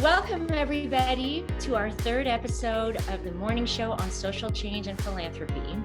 Welcome, everybody, to our third episode of the morning show on social change and philanthropy.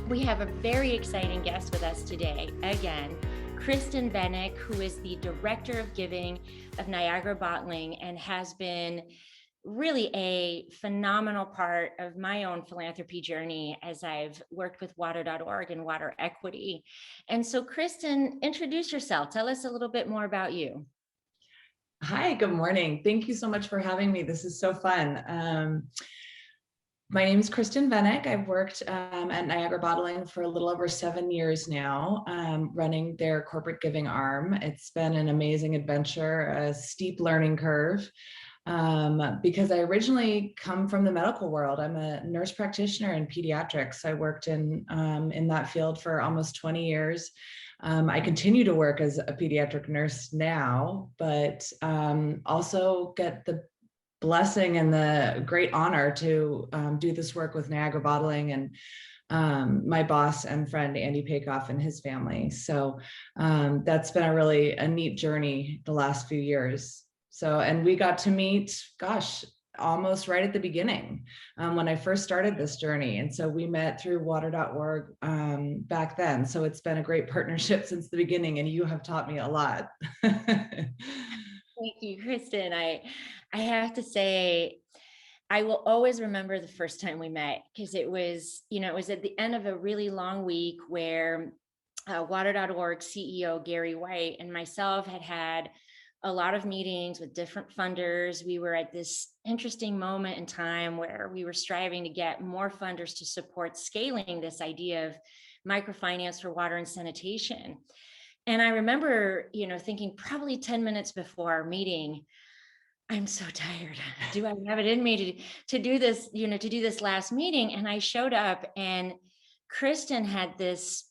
We have a very exciting guest with us today. Again, Kristen Venick, who is the Director of Giving of Niagara Bottling and has been really a phenomenal part of my own philanthropy journey as I've worked with water.org and water equity. And so, Kristen, introduce yourself. Tell us a little bit more about you. Hi, good morning. Thank you so much for having me. This is so fun. My name is Kristen Venick. I've worked at Niagara Bottling for a little over 7 years now, running their corporate giving arm. It's been an amazing adventure, a steep learning curve, because I originally come from the medical world. I'm a nurse practitioner in pediatrics. I worked in that field for almost 20 years. I continue to work as a pediatric nurse now, but also get the blessing and the great honor to do this work with Niagara Bottling and my boss and friend, Andy Pakoff, and his family. So that's been a neat journey the last few years. So, and we got to meet, almost right at the beginning when I first started this journey. And so we met through water.org back then. So it's been a great partnership since the beginning, and you have taught me a lot. Thank you, Kristen. I have to say, I will always remember the first time we met, because it was at the end of a really long week where water.org CEO Gary White and myself had a lot of meetings with different funders. We were at this interesting moment in time where we were striving to get more funders to support scaling this idea of microfinance for water and sanitation. And I remember, thinking probably 10 minutes before our meeting, I'm so tired. Do I have it in me to do this, to do this last meeting? And I showed up, and Kristen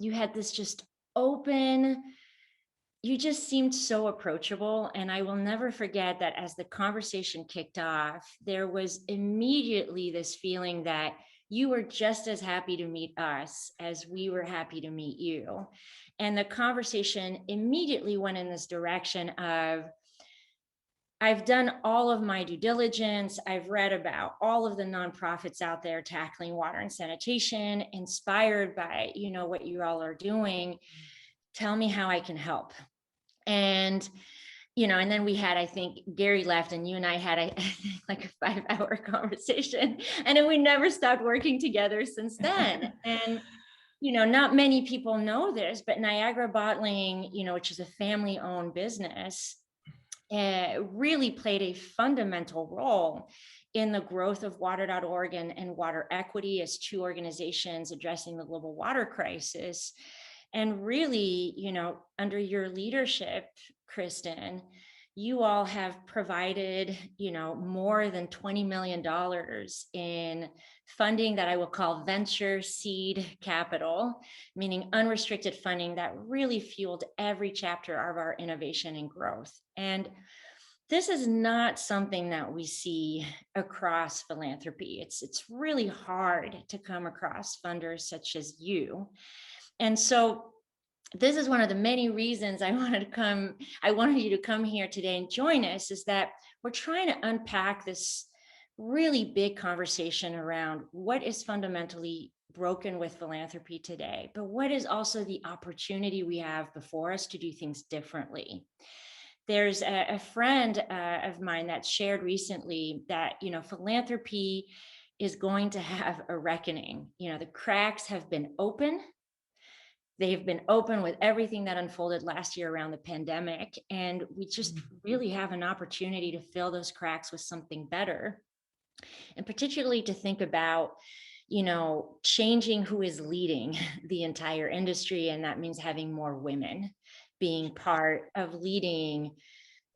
you had this just open, you just seemed so approachable. And I will never forget that as the conversation kicked off, there was immediately this feeling that you were just as happy to meet us as we were happy to meet you. And the conversation immediately went in this direction of, I've done all of my due diligence. I've read about all of the nonprofits out there tackling water and sanitation, inspired by, what you all are doing. Tell me how I can help. And, and then we had, I think Gary left, and you and I had, I think, like a 5-hour conversation, and then we never stopped working together since then. And, not many people know this, but Niagara Bottling, which is a family-owned business, really played a fundamental role in the growth of water.org and water equity as two organizations addressing the global water crisis. And really, under your leadership, Kristen, you all have provided, more than $20 million in funding that I will call venture seed capital, meaning unrestricted funding that really fueled every chapter of our innovation and growth. And this is not something that we see across philanthropy. It's really hard to come across funders such as you. And so this is one of the many reasons I wanted you to come here today and join us, is that we're trying to unpack this really big conversation around what is fundamentally broken with philanthropy today, but what is also the opportunity we have before us to do things differently. There's a friend of mine that shared recently that, philanthropy is going to have a reckoning. The cracks have been open. They've been open with everything that unfolded last year around the pandemic. And we just really have an opportunity to fill those cracks with something better. And particularly to think about, changing who is leading the entire industry. And that means having more women being part of leading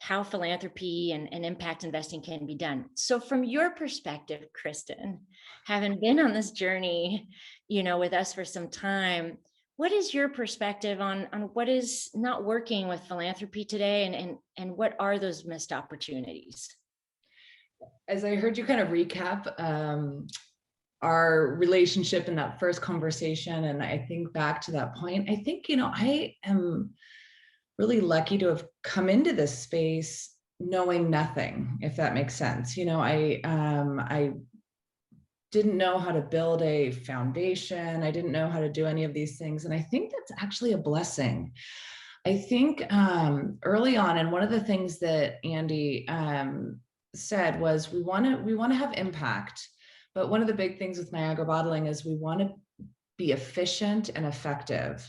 how philanthropy and impact investing can be done. So from your perspective, Kristen, having been on this journey, with us for some time, what is your perspective on what is not working with philanthropy today, and what are those missed opportunities? As I heard you kind of recap our relationship in that first conversation, and I think back to that point, I think, I am really lucky to have come into this space knowing nothing, if that makes sense. I didn't know how to build a foundation. I didn't know how to do any of these things. And I think that's actually a blessing. I think early on, and one of the things that Andy said was we want to have impact. But one of the big things with Niagara Bottling is we want to be efficient and effective.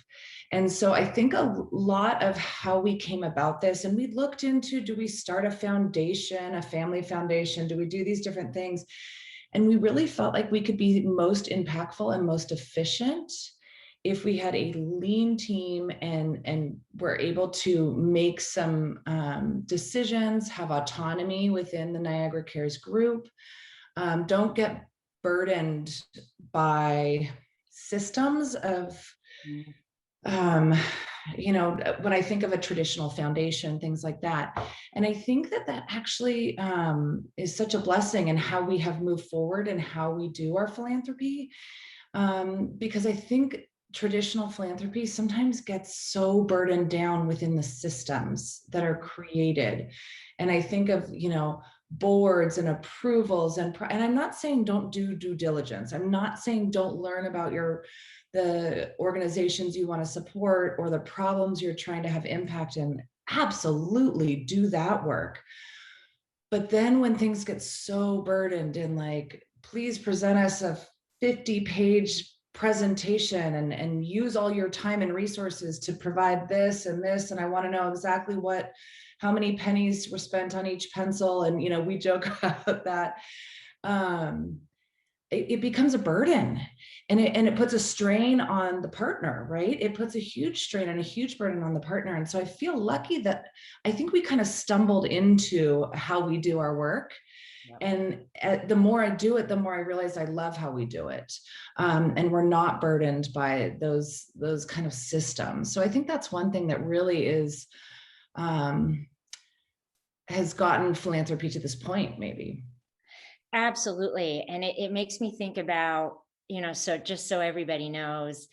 And so I think a lot of how we came about this, and we looked into, do we start a foundation, a family foundation? Do we do these different things? And we really felt like we could be most impactful and most efficient if we had a lean team and were able to make some decisions, have autonomy within the Niagara Cares group, don't get burdened by systems of, when I think of a traditional foundation, things like that. And I think that actually is such a blessing in how we have moved forward and how we do our philanthropy. Because I think traditional philanthropy sometimes gets so burdened down within the systems that are created. And I think of, boards and approvals, and I'm not saying don't do due diligence. I'm not saying don't learn about the organizations you want to support or the problems you're trying to have impact in. Absolutely do that work. But then when things get so burdened and like, please present us a 50-page presentation and use all your time and resources to provide this and this, and I want to know exactly how many pennies were spent on each pencil, and we joke about that. It becomes a burden, and it puts a strain on the partner, right? It puts a huge strain and a huge burden on the partner. And so I feel lucky that I think we kind of stumbled into how we do our work. And the more I do it, the more I realize I love how we do it. And we're not burdened by those kind of systems. So I think that's one thing that really has gotten philanthropy to this point, maybe. Absolutely. And it makes me think about, so just so everybody knows,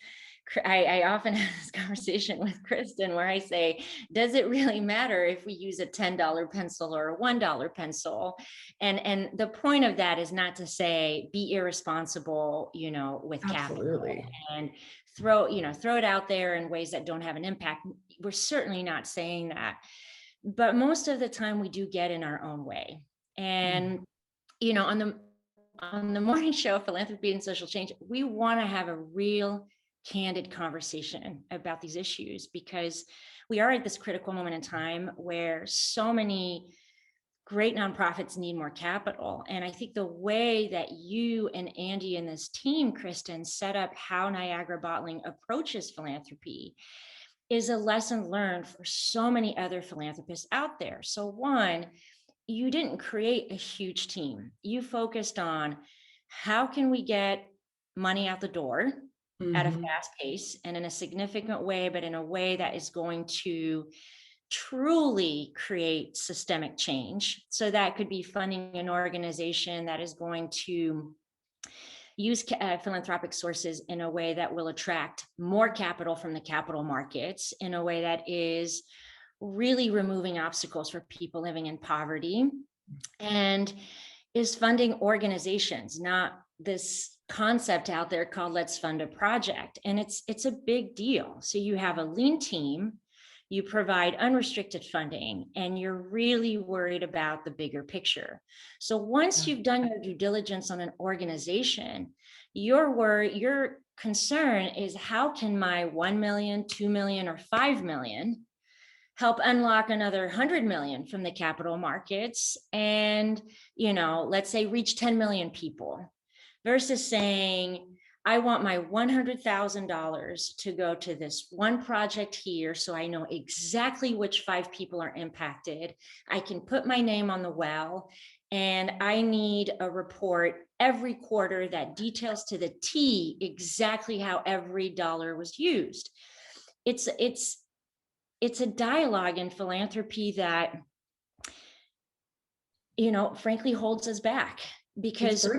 I often have this conversation with Kristen where I say, does it really matter if we use a $10 pencil or a $1 pencil? And the point of that is not to say be irresponsible, with Absolutely. capital and throw it out there in ways that don't have an impact. We're certainly not saying that. But most of the time we do get in our own way. And on the morning show, Philanthropy and Social Change, we want to have a real candid conversation about these issues, because we are at this critical moment in time where so many great nonprofits need more capital. And I think the way that you and Andy and this team, Kristen, set up how Niagara Bottling approaches philanthropy is a lesson learned for so many other philanthropists out there. So one, you didn't create a huge team. You focused on how can we get money out the door at a fast pace and in a significant way, but in a way that is going to truly create systemic change. So that could be funding an organization that is going to use philanthropic sources in a way that will attract more capital from the capital markets, in a way that is really removing obstacles for people living in poverty, and is funding organizations, not this concept out there called let's fund a project. And it's a big deal. So you have a lean team, you provide unrestricted funding, and you're really worried about the bigger picture. So once you've done your due diligence on an organization, your concern is how can my 1 million, 2 million, or 5 million help unlock another 100 million from the capital markets and, let's say reach 10 million people, versus saying, I want my $100,000 to go to this one project here, so I know exactly which 5 people are impacted. I can put my name on the well, and I need a report every quarter that details to the T exactly how every dollar was used. It's a dialogue in philanthropy that, frankly holds us back, because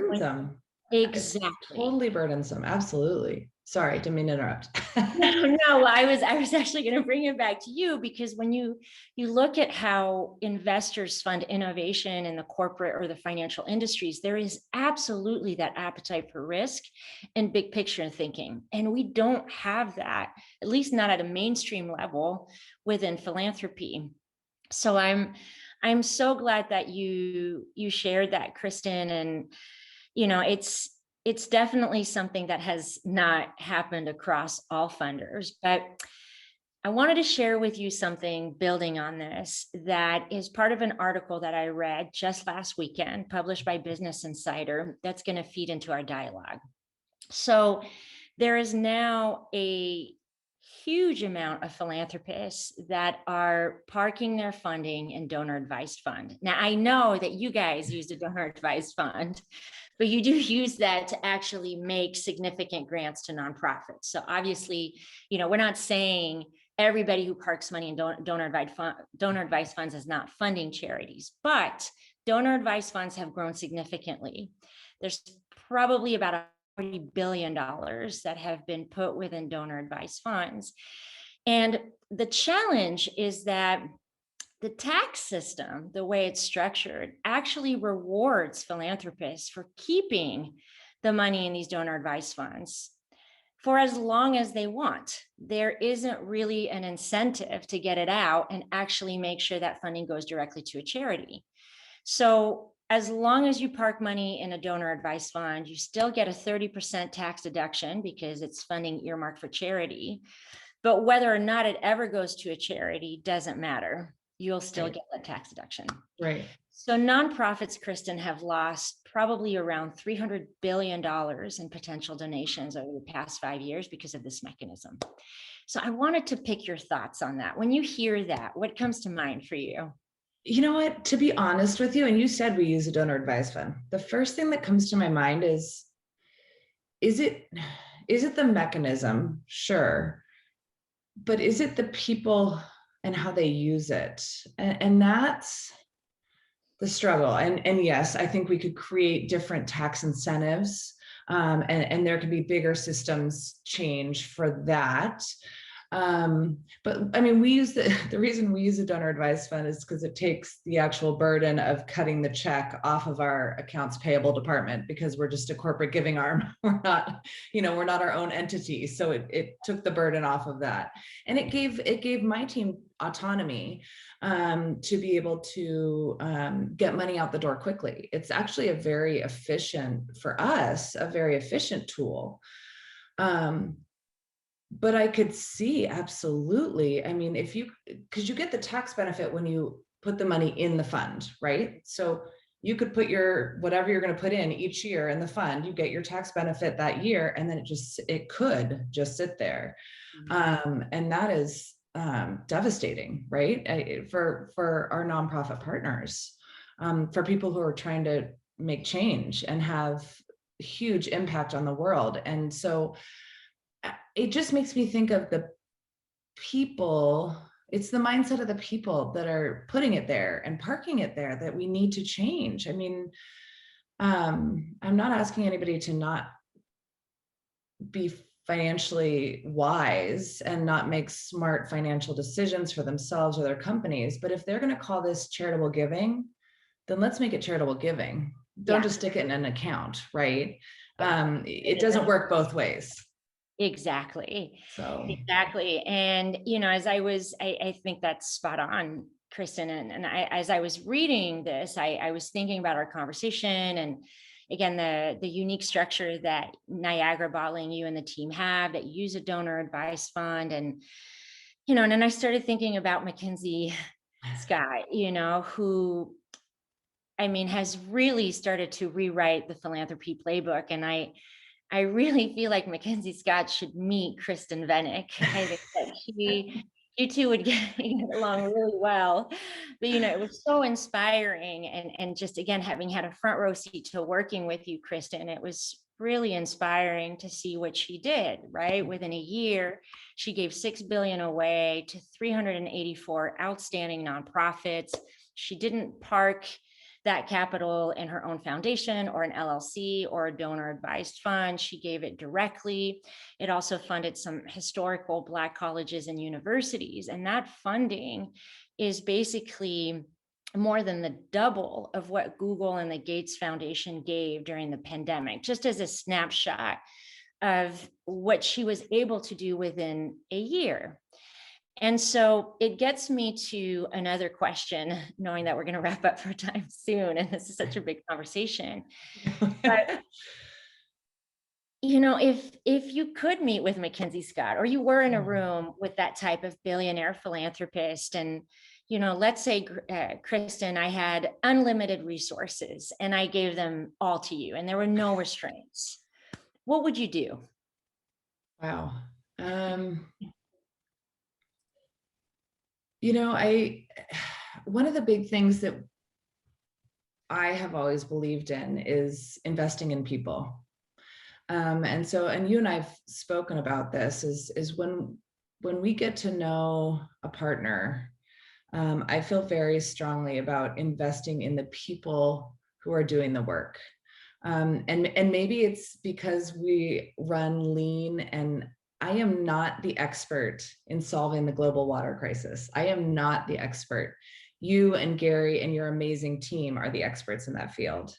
It's Exactly. totally burdensome. Absolutely. Sorry, didn't mean to interrupt. No, I was actually going to bring it back to you, because when you look at how investors fund innovation in the corporate or the financial industries, there is absolutely that appetite for risk and big picture thinking. And we don't have that, at least not at a mainstream level within philanthropy. So I'm so glad that you shared that, Kristen. And it's definitely something that has not happened across all funders. But I wanted to share with you something building on this that is part of an article that I read just last weekend, published by Business Insider, that's going to feed into our dialogue. So there is now a huge amount of philanthropists that are parking their funding in donor advised fund. Now, I know that you guys used a donor advised fund, but you do use that to actually make significant grants to nonprofits. So obviously, we're not saying everybody who parks money in donor advised funds is not funding charities, but donor advised funds have grown significantly. There's probably about $40 billion that have been put within donor advised funds. And the challenge is that the tax system, the way it's structured, actually rewards philanthropists for keeping the money in these donor advised funds for as long as they want. There isn't really an incentive to get it out and actually make sure that funding goes directly to a charity. So as long as you park money in a donor advised fund, you still get a 30% tax deduction because it's funding earmarked for charity. But whether or not it ever goes to a charity doesn't matter. You'll still Right. get that tax deduction. Right. So nonprofits, Kristen, have lost probably around $300 billion in potential donations over the past 5 years because of this mechanism. So I wanted to pick your thoughts on that. When you hear that, what comes to mind for you? You know what? To be honest with you, and you said we use a donor advised fund. The first thing that comes to my mind is it the mechanism? Sure. But is it the people and how they use it? And that's the struggle. And yes, I think we could create different tax incentives, and there could be bigger systems change for that. But I mean, we use the reason we use a donor advised fund is because it takes the actual burden of cutting the check off of our accounts payable department, because we're just a corporate giving arm. We're not, we're not our own entity. So it took the burden off of that. And it gave my team autonomy to be able to get money out the door quickly. It's actually a very efficient, for us, a very efficient tool. But I could see absolutely. I mean, because you get the tax benefit when you put the money in the fund, right? So you could put whatever you're going to put in each year in the fund, you get your tax benefit that year, and then it could just sit there. And that is devastating, right? For our nonprofit partners, for people who are trying to make change and have huge impact on the world. And so it just makes me think of the people. It's the mindset of the people that are putting it there and parking it there that we need to change. I mean, I'm not asking anybody to not be financially wise and not make smart financial decisions for themselves or their companies. But if they're going to call this charitable giving, then let's make it charitable giving. Don't just stick it in an account, right? It doesn't work both ways. Exactly. So Exactly. And, as I think that's spot on, Kristen. And as I was reading this, I was thinking about our conversation and again, the unique structure that Niagara Bottling, you and the team have, that use a donor advised fund. And, and then I started thinking about Mackenzie Scott, who, I mean, has really started to rewrite the philanthropy playbook. And I really feel like Mackenzie Scott should meet Kristen Venick. I think that you two would get along really well. But it was so inspiring, and just again, having had a front row seat to working with you, Kristen, it was really inspiring to see what she did. Right, within a year, she gave $6 billion away to 384 outstanding nonprofits. She didn't park that capital in her own foundation or an LLC or a donor advised fund. She gave it directly. It also funded some historical Black colleges and universities. And that funding is basically more than the double of what Google and the Gates Foundation gave during the pandemic, just as a snapshot of what she was able to do within a year. And so it gets me to another question, knowing that we're going to wrap up for time soon, and this is such a big conversation. But if you could meet with Mackenzie Scott, or you were in a room with that type of billionaire philanthropist, and let's say, Kristen, I had unlimited resources and I gave them all to you, and there were no restraints, what would you do? Wow. One of the big things that I have always believed in is investing in people. And you and I've spoken about this, is when we get to know a partner, I feel very strongly about investing in the people who are doing the work. And maybe it's because we run lean, and I am not the expert in solving the global water crisis. I am not the expert. You and Gary and your amazing team are the experts in that field.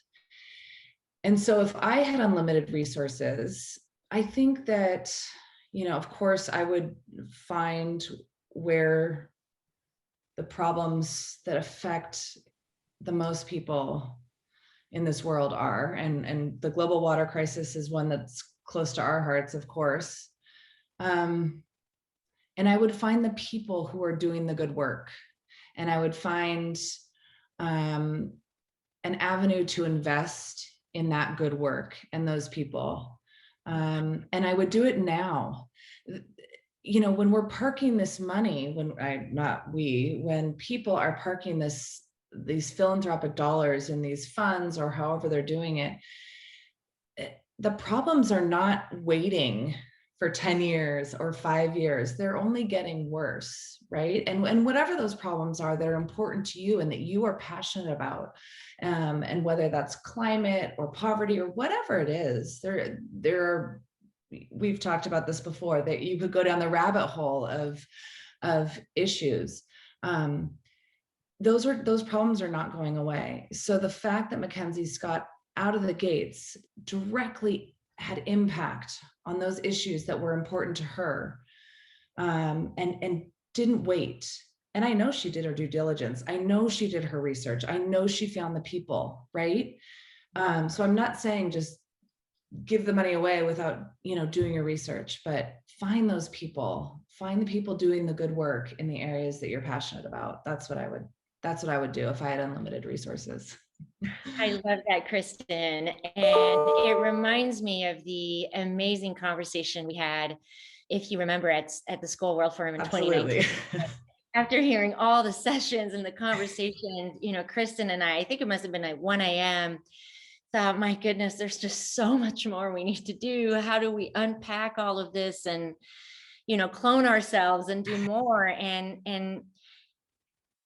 And so if I had unlimited resources, I think that, of course, I would find where the problems that affect the most people in this world are. And the global water crisis is one that's close to our hearts, of course. And I would find the people who are doing the good work. And I would find an avenue to invest in that good work and those people. And I would do it now. When we're parking this money, when people are parking these philanthropic dollars in these funds, or however they're doing it, the problems are not waiting for 10 years or 5 years. They're only getting worse, right? And whatever those problems are that are important to you and that you are passionate about, and whether that's climate or poverty or whatever it is, we've talked about this before, that you could go down the rabbit hole of issues. Those problems are not going away. So the fact that Mackenzie Scott out of the gates directly had impact on those issues that were important to her, and didn't wait. And I know she did her due diligence. I know she did her research. I know she found the people, right? So I'm not saying just give the money away without, doing your research, but find those people, find the people doing the good work in the areas that you're passionate about. That's what I would do if I had unlimited resources. I love that, Kristen. And it reminds me of the amazing conversation we had, if you remember, at the School World Forum in Absolutely. 2019. After hearing all the sessions and the conversations, Kristen and I think it must have been like 1 a.m., thought, my goodness, there's just so much more we need to do. How do we unpack all of this and, clone ourselves and do more? And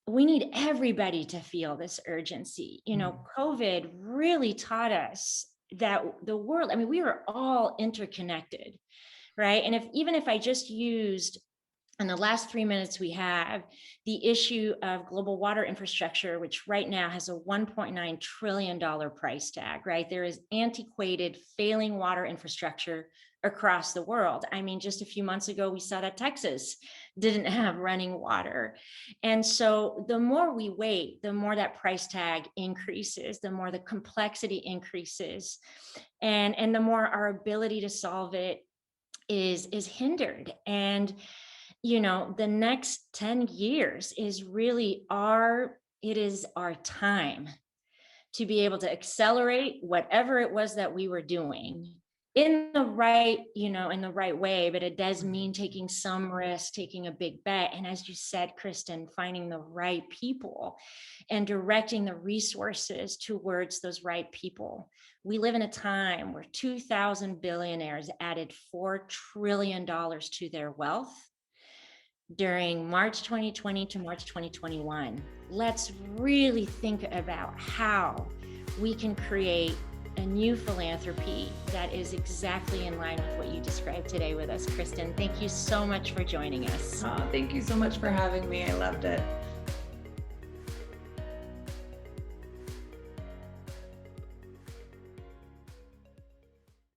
we need everybody to feel this urgency. COVID really taught us that the world, we are all interconnected, right? And even if I just used, in the last 3 minutes we have, the issue of global water infrastructure, which right now has a $1.9 trillion price tag, right? There is antiquated, failing water infrastructure across the world. Just a few months ago, we saw that Texas didn't have running water. And so the more we wait, the more that price tag increases, the more the complexity increases, and the more our ability to solve it is hindered. And the next 10 years is really our time to be able to accelerate whatever it was that we were doing in the right way. But it does mean taking some risk, taking a big bet. And as you said, Kristen, finding the right people and directing the resources towards those right people. We live in a time where 2,000 billionaires added $4 trillion to their wealth. during March 2020 to March 2021. Let's really think about how we can create a new philanthropy that is exactly in line with what you described today with us, Kristen. Thank you so much for joining us. Oh, thank you so much for having me. I loved it.